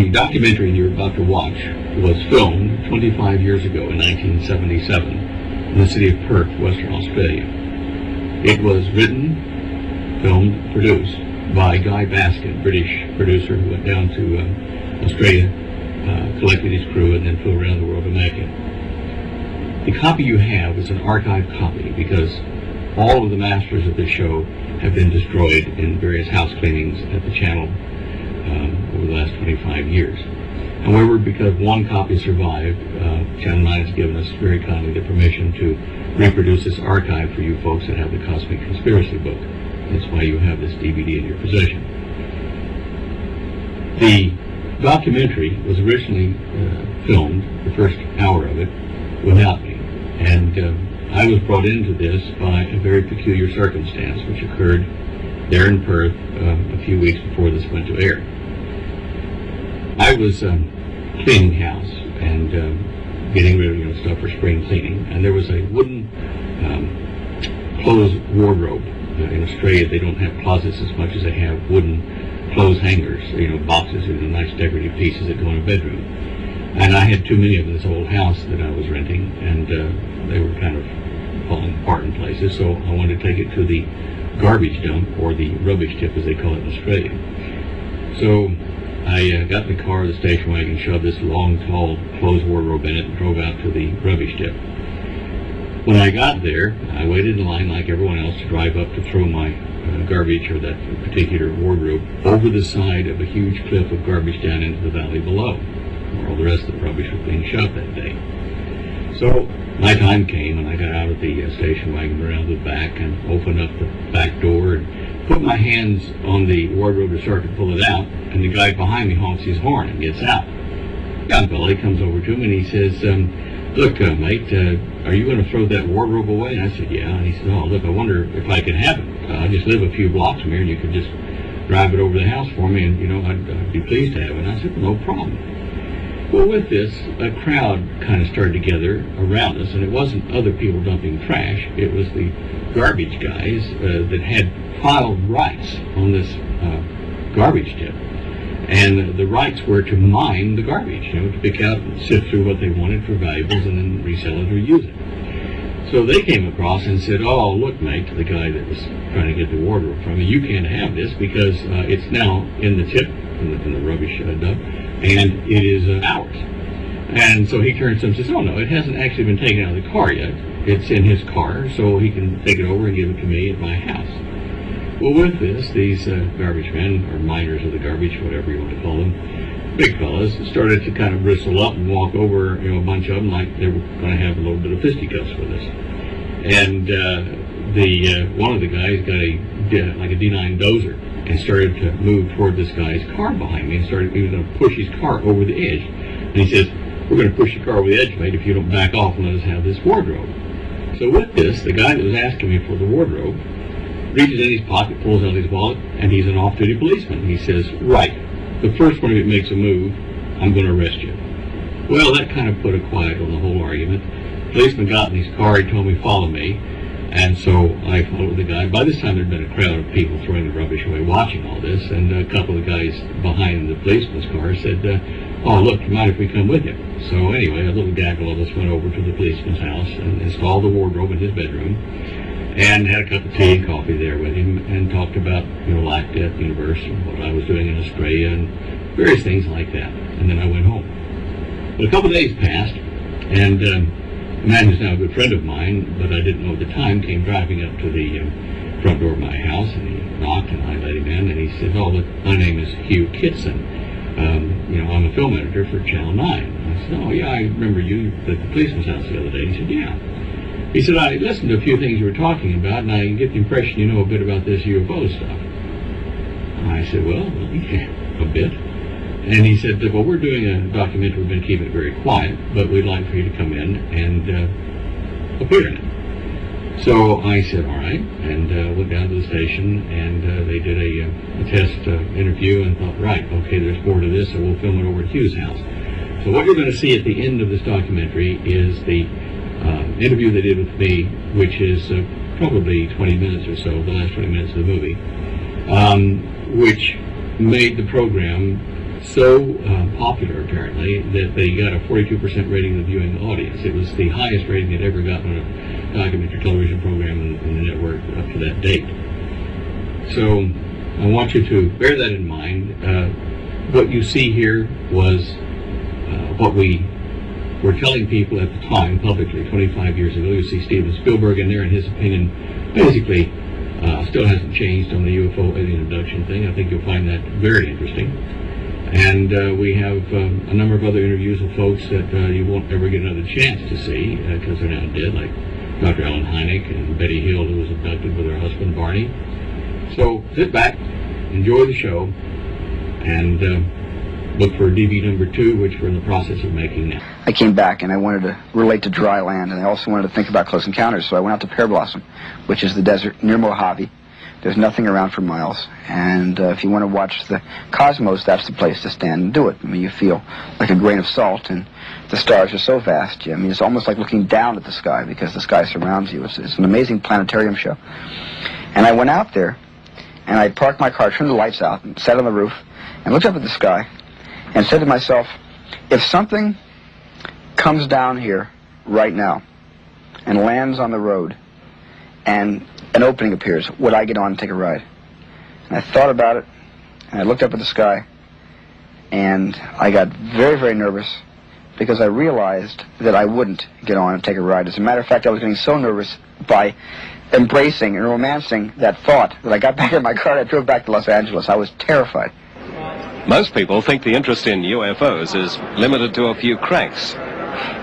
The documentary you're about to watch was filmed 25 years ago in 1977 in the city of Perth, Western Australia. It was written, filmed, produced by Guy Baskin, British producer who went down to Australia, collected his crew, and then flew around the world to make it. The copy you have is an archived copy because all of the masters of this show have been destroyed in various house cleanings at the channel over the last 25 years. However, because one copy survived, Channel 9 has given us very kindly the permission to reproduce this archive for you folks that have the Cosmic Conspiracy book. That's why you have this DVD in your possession. The documentary was originally filmed, the first hour of it, without me. And I was brought into this by a very peculiar circumstance which occurred there in Perth a few weeks before this went to air. I was cleaning house and getting rid of stuff for spring cleaning, and there was a wooden clothes wardrobe. In Australia, they don't have closets as much as they have wooden clothes hangers, boxes with nice decorative pieces that go in a bedroom. And I had too many of this old house that I was renting, and they were kind of falling apart in places, so I wanted to take it to the garbage dump, or the rubbish tip as they call it in Australia. So I got in the car, the station wagon, shoved this long, tall clothes wardrobe in it, and drove out to the rubbish tip. When I got there, I waited in line like everyone else to drive up to throw my garbage, or that particular wardrobe, over the side of a huge cliff of garbage down into the valley below, where all the rest of the rubbish was being shoved that day. So my time came, and I got out of the station wagon, around the back, and opened up the back door, and put my hands on the wardrobe to start to pull it out, and the guy behind me honks his horn and gets out. Young fella comes over to him, and he says, look, mate, are you going to throw that wardrobe away? And I said, yeah. And he said, oh, look, I wonder if I could have it. I just live a few blocks from here, and you could just drive it over the house for me, and, I'd be pleased to have it. And I said, no problem. Well, with this, a crowd kind of started together around us, and it wasn't other people dumping trash. It was the garbage guys that had filed rights on this garbage tip. And the rights were to mine the garbage, to pick out and sift through what they wanted for valuables and then resell it or use it. So they came across and said, oh, look, mate, to the guy that was trying to get the wardrobe from me, you can't have this because it's now in the tip, in the rubbish dump, and it is ours. And so he turns to him and says, oh, no, it hasn't actually been taken out of the car yet. It's in his car, so he can take it over and give it to me at my house. Well, with this, these garbage men, or miners of the garbage, whatever you want to call them, big fellas, started to kind of bristle up and walk over, a bunch of them, like they were going to have a little bit of fisticuffs with us. And one of the guys got a D9 dozer and started to move toward this guy's car behind me, and he was going to push his car over the edge. And he says, we're going to push your car over the edge, mate, if you don't back off and let us have this wardrobe. So with this, the guy that was asking me for the wardrobe reaches in his pocket, pulls out his wallet, and he's an off-duty policeman. He says, right, the first one of you makes a move, I'm going to arrest you. Well, that kind of put a quiet on the whole argument. The policeman got in his car, he told me, follow me, and so I followed the guy. By this time, there'd been a crowd of people throwing the rubbish away watching all this, and a couple of guys behind the policeman's car said, oh, look, you mind if we come with you? So anyway, a little gaggle of us went over to the policeman's house and installed the wardrobe in his bedroom, and had a cup of tea and coffee there with him, and talked about, life, death, universe, and what I was doing in Australia, and various things like that. And then I went home. But a couple of days passed, and a man who's now a good friend of mine, but I didn't know at the time, came driving up to the front door of my house, and he knocked, and I let him in, and he said, oh, look, my name is Hugh Kitson. I'm a film editor for Channel 9. I said, oh, yeah, I remember you at the policeman's house the other day. He said, yeah. He said, I listened to a few things you were talking about, and I get the impression you know a bit about this UFO stuff. And I said, well, yeah, a bit. And he said, well, we're doing a documentary. We're going to keep it very quiet, but we'd like for you to come in and appear in it. So I said, all right, and went down to the station, and they did a test interview, and thought, right, okay, there's more to this, so we'll film it over at Hugh's house. So what you're going to see at the end of this documentary is the interview they did with me, which is probably 20 minutes or so, the last 20 minutes of the movie, which made the program so popular, apparently, that they got a 42% rating of the viewing audience. It was the highest rating they'd ever gotten on a documentary television program in the network up to that date. So I want you to bear that in mind. What you see here was what we were telling people at the time publicly 25 years ago. You see Steven Spielberg in there, and his opinion basically still hasn't changed on the UFO alien abduction thing. I think you'll find that very interesting. And we have a number of other interviews with folks that you won't ever get another chance to see because they're now dead, like Dr. Ellen Hynek and Betty Hill, who was abducted with her husband Barney. So sit back, enjoy the show, and look for DVD number 2, which we're in the process of making now. I came back and I wanted to relate to dry land, and I also wanted to think about close encounters, so I went out to Pear Blossom, which is the desert near Mojave. There's nothing around for miles, and if you want to watch the cosmos, that's the place to stand and do it. I mean, you feel like a grain of salt, and the stars are so vast. I mean, it's almost like looking down at the sky because the sky surrounds you. It's an amazing planetarium show. And I went out there, and I parked my car, turned the lights out, and sat on the roof, and looked up at the sky, and said to myself, if something comes down here right now and lands on the road, and an opening appears, would I get on and take a ride? And I thought about it, and I looked up at the sky, and I got very, very nervous because I realized that I wouldn't get on and take a ride. As a matter of fact, I was getting so nervous by embracing and romancing that thought that I got back in my car and I drove back to Los Angeles. I was terrified. Most people think the interest in UFOs is limited to a few cranks.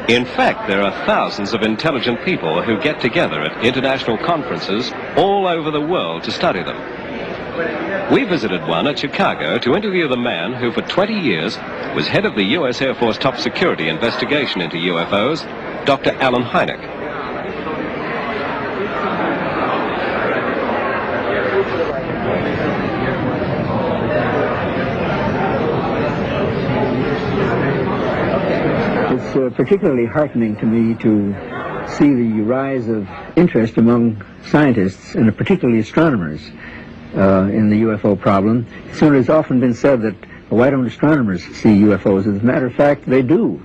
In fact, there are thousands of intelligent people who get together at international conferences all over the world to study them. We visited one at Chicago to interview the man who for 20 years was head of the U.S. Air Force top security investigation into UFOs, Dr. Alan Hynek. It's particularly heartening to me to see the rise of interest among scientists, and particularly astronomers, in the UFO problem. So it has often been said that, why don't astronomers see UFOs? As a matter of fact, they do.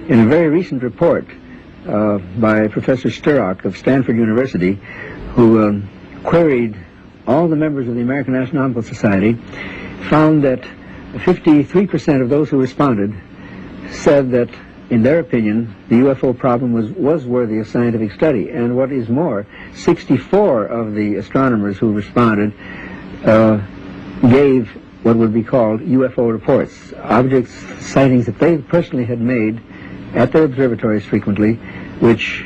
In a very recent report by Professor Sturrock of Stanford University, who queried all the members of the American Astronomical Society, found that 53% of those who responded said that, in their opinion, the UFO problem was worthy of scientific study. And what is more, 64 of the astronomers who responded gave what would be called UFO reports, objects, sightings that they personally had made at their observatories frequently, which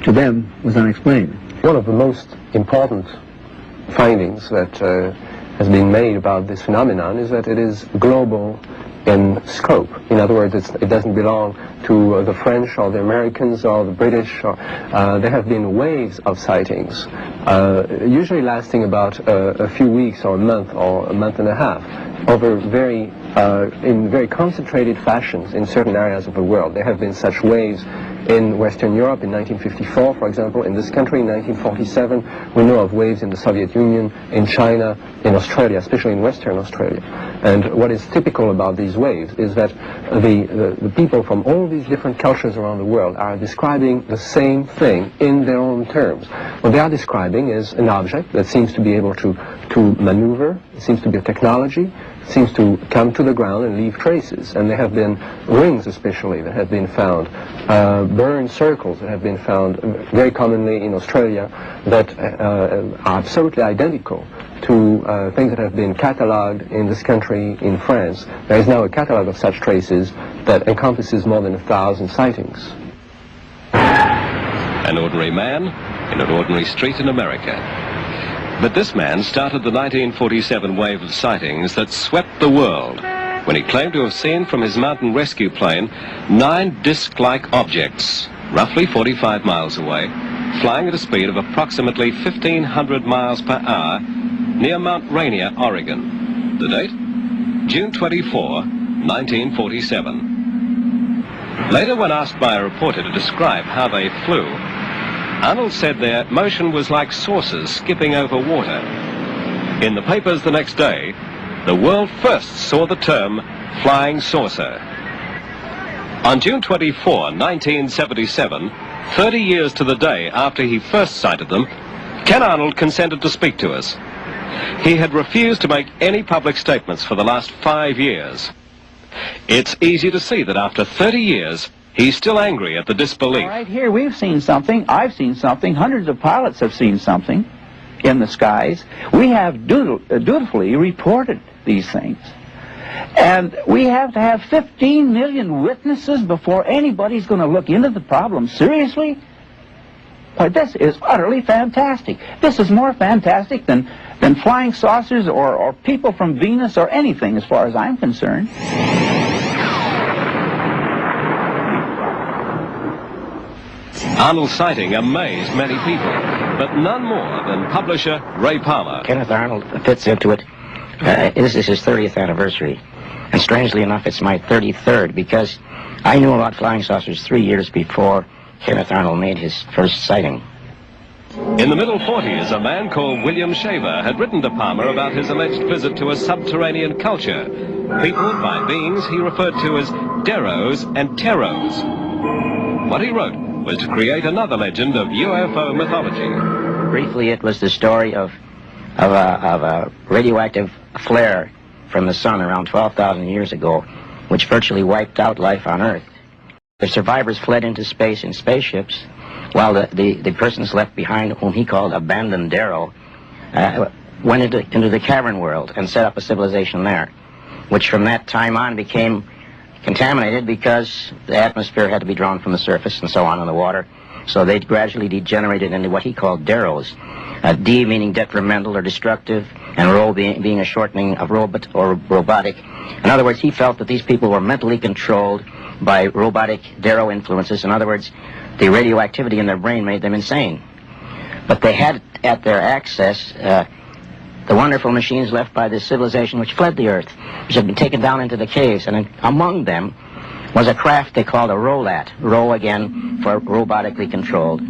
to them was unexplained. One of the most important findings that has been made about this phenomenon is that it is global in scope. In other words, it doesn't belong to the French or the Americans or the British. There have been waves of sightings, usually lasting about a few weeks or a month and a half, over in very concentrated fashions in certain areas of the world. There have been such waves in Western Europe in 1954, for example. In this country in 1947. We know of waves in the Soviet Union, in China, in Australia, especially in Western Australia. And what is typical about these waves is that the people from all these different cultures around the world are describing the same thing in their own terms. What they are describing is an object that seems to be able to maneuver, it seems to be a technology, seems to come to the ground and leave traces. And there have been rings especially that have been found, burned circles that have been found very commonly in Australia that are absolutely identical to things that have been catalogued in this country, in France. There is now a catalogue of such traces that encompasses more than 1,000 sightings. An ordinary man in an ordinary street in America. But this man started the 1947 wave of sightings that swept the world when he claimed to have seen from his mountain rescue plane 9 disc-like objects, roughly 45 miles away, flying at a speed of approximately 1,500 miles per hour near Mount Rainier, Oregon. The date? June 24, 1947. Later, when asked by a reporter to describe how they flew, Arnold said their motion was like saucers skipping over water. In the papers the next day, the world first saw the term flying saucer. On June 24, 1977, 30 years to the day after he first sighted them, Ken Arnold consented to speak to us. He had refused to make any public statements for the last 5 years. It's easy to see that after 30 years, he's still angry at the disbelief. Right here, we've seen something, I've seen something, hundreds of pilots have seen something in the skies. We have dutifully reported these things. And we have to have 15 million witnesses before anybody's going to look into the problem seriously? Why, this is utterly fantastic. This is more fantastic than flying saucers or people from Venus or anything, as far as I'm concerned. Arnold's sighting amazed many people, but none more than publisher Ray Palmer. Kenneth Arnold fits into it. This is his 30th anniversary. And strangely enough, it's my 33rd, because I knew about flying saucers 3 years before Kenneth Arnold made his first sighting. In the middle 40s, a man called William Shaver had written to Palmer about his alleged visit to a subterranean culture, peopled by beings he referred to as Deros and Teros. What he wrote was to create another legend of UFO mythology. Briefly, it was the story of a radioactive flare from the sun around 12,000 years ago, which virtually wiped out life on Earth. The survivors fled into space in spaceships, while the persons left behind, whom he called abandoned Dero, went into the cavern world and set up a civilization there, which from that time on became contaminated because the atmosphere had to be drawn from the surface and so on in the water. So they gradually degenerated into what he called Deros. D meaning detrimental or destructive, and Ro being a shortening of robot or robotic. In other words, he felt that these people were mentally controlled by robotic Dero influences. In other words, the radioactivity in their brain made them insane. But they had at their access the wonderful machines left by this civilization which fled the Earth, which had been taken down into the caves, and among them was a craft they called a Rolat. Ro again for robotically controlled,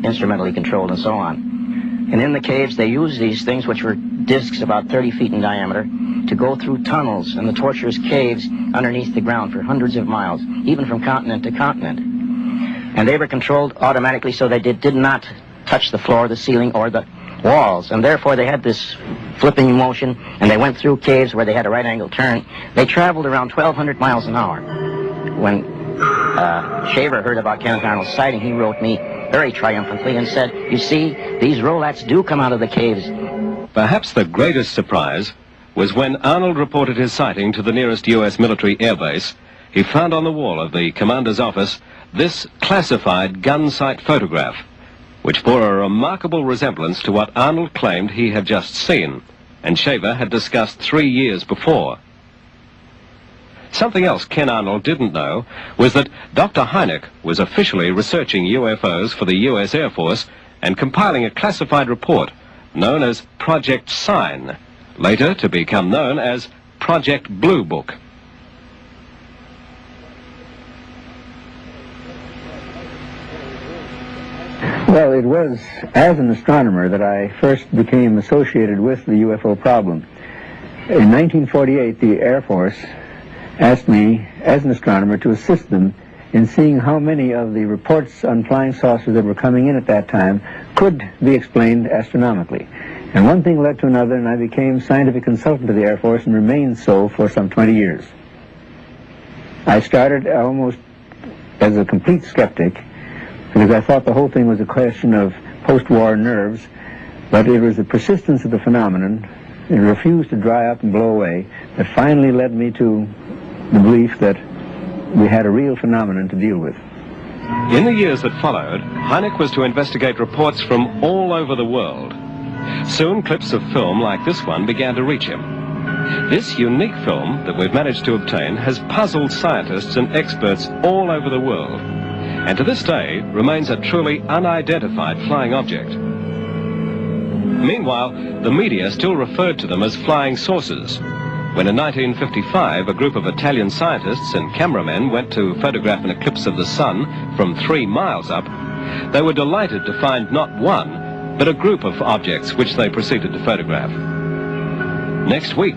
instrumentally controlled, and so on. And in the caves they used these things, which were discs about 30 feet in diameter, to go through tunnels and the tortuous caves underneath the ground for hundreds of miles, even from continent to continent. And they were controlled automatically, so they did not touch the floor, the ceiling, or the walls, and therefore they had this flipping motion, and they went through caves where they had a right angle turn. They traveled around 1,200 miles an hour. When Shaver heard about Kenneth Arnold's sighting, he wrote me very triumphantly and said, "You see, these Rolats do come out of the caves." Perhaps the greatest surprise was when Arnold reported his sighting to the nearest U.S. military airbase. He found on the wall of the commander's office this classified gun sight photograph, which bore a remarkable resemblance to what Arnold claimed he had just seen, and Shaver had discussed 3 years before. Something else Ken Arnold didn't know was that Dr. Hynek was officially researching UFOs for the U.S. Air Force and compiling a classified report known as Project Sign, later to become known as Project Blue Book. Well, it was as an astronomer that I first became associated with the UFO problem. In 1948, the Air Force asked me, as an astronomer, to assist them in seeing how many of the reports on flying saucers that were coming in at that time could be explained astronomically. And one thing led to another, and I became scientific consultant to the Air Force and remained so for some 20 years. I started almost as a complete skeptic, because I thought the whole thing was a question of post-war nerves, but it was the persistence of the phenomenon, it refused to dry up and blow away, that finally led me to the belief that we had a real phenomenon to deal with. In the years that followed, Hynek was to investigate reports from all over the world. Soon clips of film like this one began to reach him. This unique film that we've managed to obtain has puzzled scientists and experts all over the world, and to this day remains a truly unidentified flying object. Meanwhile, the media still referred to them as flying saucers. When in 1955 a group of Italian scientists and cameramen went to photograph an eclipse of the sun from 3 miles up, they were delighted to find not one, but a group of objects which they proceeded to photograph. Next week,